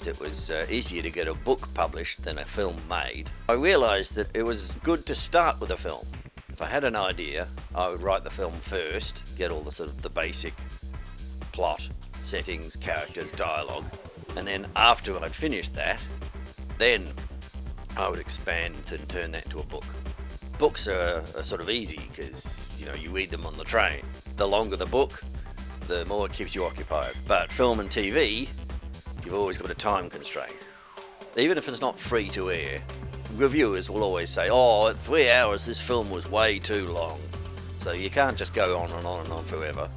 realised it was easier to get a book published than a film made, I realised that it was good to start with a film. If I had an idea, I would write the film first, get all the sort of the basic plot, settings, characters, dialogue, and then after I'd finished that, then I would expand and turn that into a book. Books are sort of easy because, you read them on the train. The longer the book, the more it keeps you occupied. But film and TV, you've always got a time constraint. Even if it's not free to air, reviewers will always say, at 3 hours this film was way too long. So you can't just go on and on and on forever.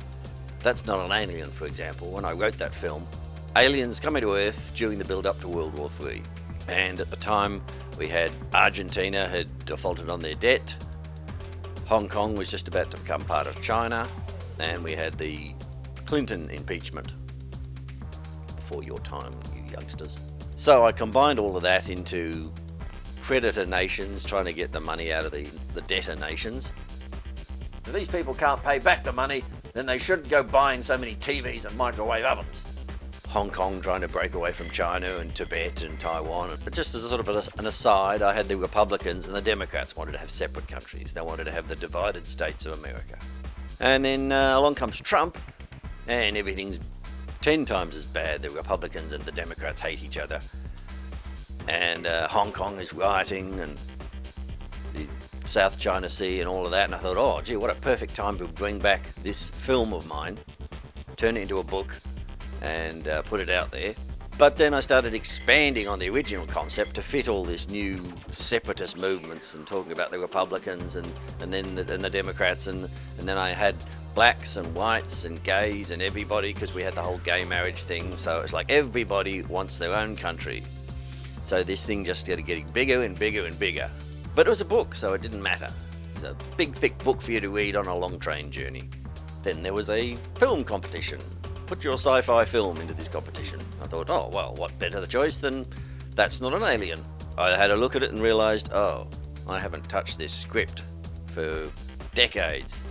That's Not an Alien, for example. When I wrote that film, aliens coming to Earth during the build-up to World War III. And at the time, we had Argentina had defaulted on their debt, Hong Kong was just about to become part of China, and we had the Clinton impeachment. Before your time, you youngsters. So I combined all of that into creditor nations trying to get the money out of the debtor nations. If these people can't pay back the money, then they shouldn't go buying so many TVs and microwave ovens. Hong Kong trying to break away from China and Tibet and Taiwan. But just as a sort of an aside, I had the Republicans and the Democrats wanted to have separate countries. They wanted to have the divided states of America. And then along comes Trump, and everything's 10 times as bad. The Republicans and the Democrats hate each other. And Hong Kong is rioting, and the South China Sea and all of that. And I thought, gee, what a perfect time to bring back this film of mine, turn it into a book, and put it out there. But then I started expanding on the original concept to fit all this new separatist movements and talking about the Republicans and then the Democrats and then I had blacks and whites and gays and everybody, because we had the whole gay marriage thing. So it's like everybody wants their own country. So this thing just started getting bigger and bigger and bigger. But it was a book, so it didn't matter. It's a big, thick book for you to read on a long train journey. Then there was a film competition. Put your sci-fi film into this competition. I thought, what better choice than That's Not an Alien. I had a look at it and realised, I haven't touched this script for decades.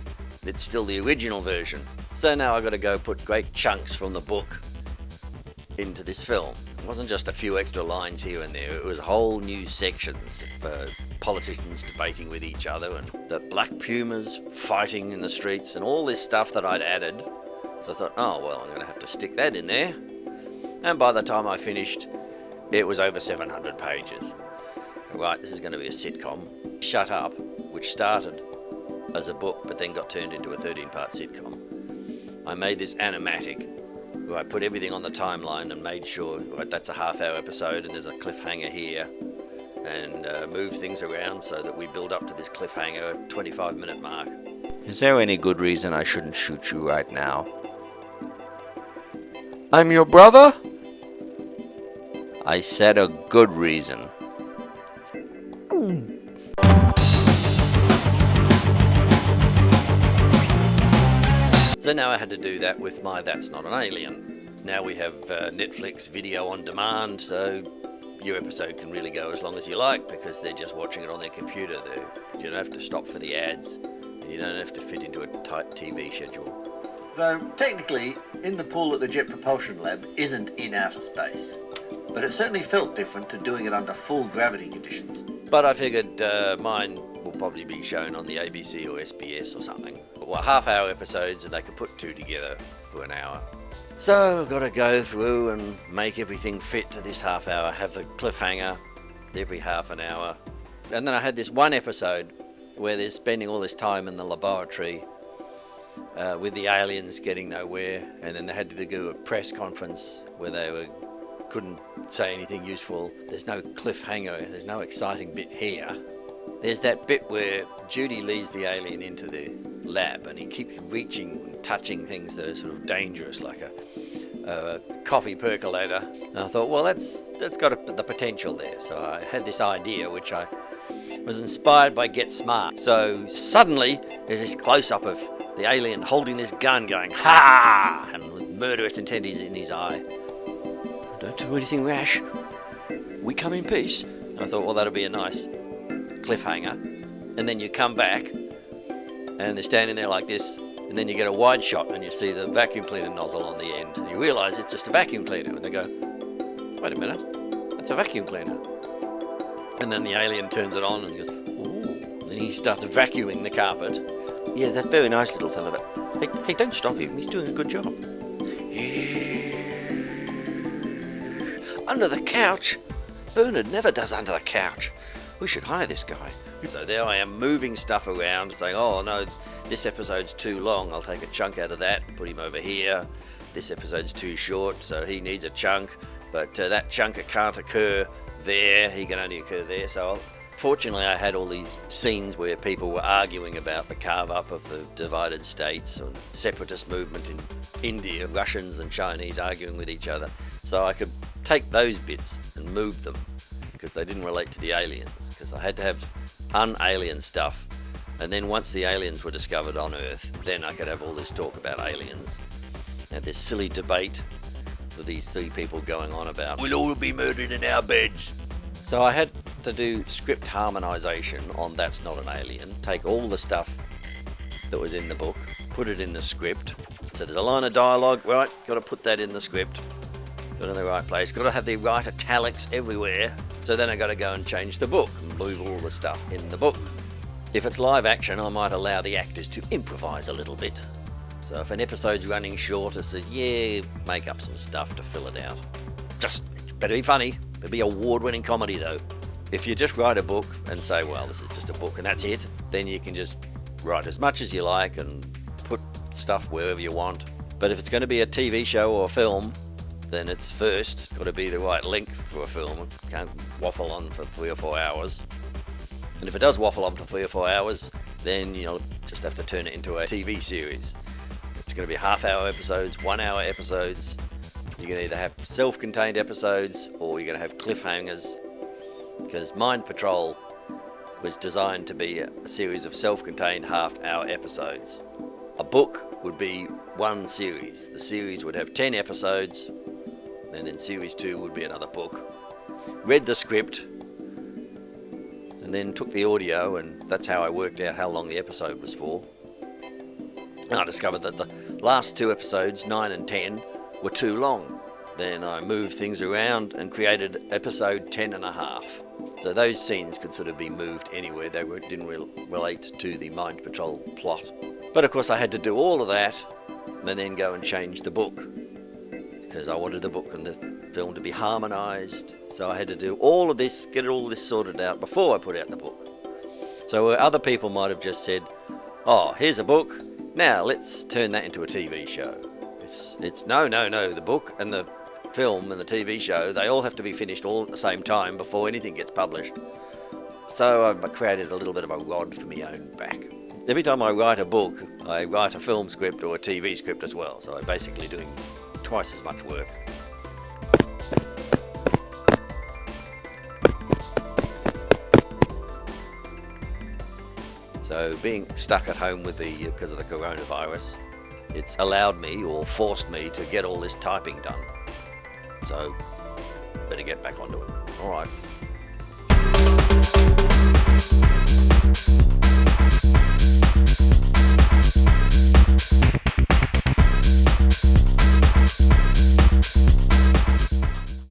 It's still the original version. So now I've got to go put great chunks from the book into this film. It wasn't just a few extra lines here and there. It was whole new sections of politicians debating with each other and the black pumas fighting in the streets and all this stuff that I'd added. So I thought, I'm going to have to stick that in there. And by the time I finished, it was over 700 pages. Right, this is going to be a sitcom. Shut Up, which started as a book but then got turned into a 13-part sitcom. I made this animatic where I put everything on the timeline and made sure, that's a half-hour episode and there's a cliffhanger here, and move things around so that we build up to this cliffhanger 25-minute mark. Is there any good reason I shouldn't shoot you right now? I'm your brother? I said a good reason. So now I had to do that with my That's Not an Alien. Now we have Netflix video on demand, so your episode can really go as long as you like because they're just watching it on their computer. You don't have to stop for the ads. You don't have to fit into a tight TV schedule. So technically, In the Pool at the Jet Propulsion Lab isn't in outer space, but it certainly felt different to doing it under full gravity conditions. But I figured mine will probably be shown on the ABC or SBS or something. Well, half-hour episodes, and they can put two together for an hour. So I've got to go through and make everything fit to this half hour, have a cliffhanger every half an hour. And then I had this one episode where they're spending all this time in the laboratory with the aliens getting nowhere, and then they had to do a press conference where they couldn't say anything useful. There's no cliffhanger, there's no exciting bit here. There's that bit where Judy leads the alien into the lab and he keeps reaching and touching things that are sort of dangerous, like a coffee percolator. And I thought, well, that's got the potential there. So I had this idea, which I was inspired by Get Smart. So suddenly there's this close-up of the alien holding this gun going, ha! And with murderous intent in his eye. Don't do anything rash. We come in peace. And I thought, well, that'll be a nice cliffhanger. And then you come back and they're standing there like this, and then you get a wide shot and you see the vacuum cleaner nozzle on the end and you realise it's just a vacuum cleaner, and they go, wait a minute, that's a vacuum cleaner. And then the alien turns it on and goes, ooh. Then he starts vacuuming the carpet. Yeah, that's very nice, little fella, but hey, don't stop him, he's doing a good job. Under the couch? Bernard never does under the couch. We should hire this guy. So there I am moving stuff around, saying, oh no, this episode's too long, I'll take a chunk out of that and put him over here. This episode's too short, so he needs a chunk, but that chunk can't occur there, he can only occur there. So fortunately I had all these scenes where people were arguing about the carve-up of the divided states or separatist movement in India, Russians and Chinese arguing with each other. So I could take those bits and move them because they didn't relate to the aliens, because I had to have un-alien stuff. And then once the aliens were discovered on Earth, then I could have all this talk about aliens. Now this silly debate with these three people going on about, we'll all be murdered in our beds. So I had to do script harmonisation on That's Not an Alien, take all the stuff that was in the book, put it in the script. So there's a line of dialogue, right, got to put that in the script. Got it in the right place, got to have the right italics everywhere. So then I got to go and change the book and move all the stuff in the book. If it's live action, I might allow the actors to improvise a little bit. So if an episode's running short, I said, yeah, make up some stuff to fill it out. Just, it better be funny. Better be award-winning comedy though. If you just write a book and say, well, this is just a book and that's it, then you can just write as much as you like and put stuff wherever you want. But if it's going to be a TV show or a film, then it's got to be the right length for a film. It can't waffle on for 3 or 4 hours. And if it does waffle on for 3 or 4 hours, then you'll just have to turn it into a TV series. It's going to be half-hour episodes, 1 hour episodes. You can either have self-contained episodes or you're going to have cliffhangers, because Mind Patrol was designed to be a series of self-contained half-hour episodes. A book would be one series. The series would have 10 episodes, and then series 2 would be another book. Read the script, and then took the audio, and that's how I worked out how long the episode was for. And I discovered that the last 2 episodes, 9 and 10, were too long. Then I moved things around and created episode 10 and a half. So those scenes could sort of be moved anywhere. They didn't relate to the Mind Patrol plot. But of course I had to do all of that and then go and change the book, because I wanted the book and the film to be harmonised. So I had to do all of this, get all this sorted out before I put out the book. So where other people might have just said, oh, here's a book, now let's turn that into a TV show. It's no, the book and the film and the TV show, they all have to be finished all at the same time before anything gets published. So I've created a little bit of a rod for my own back. Every time I write a book, I write a film script or a TV script as well. So I'm basically doing twice as much work. So being stuck at home because of the coronavirus, it's allowed me or forced me to get all this typing done. So better get back onto it. All right.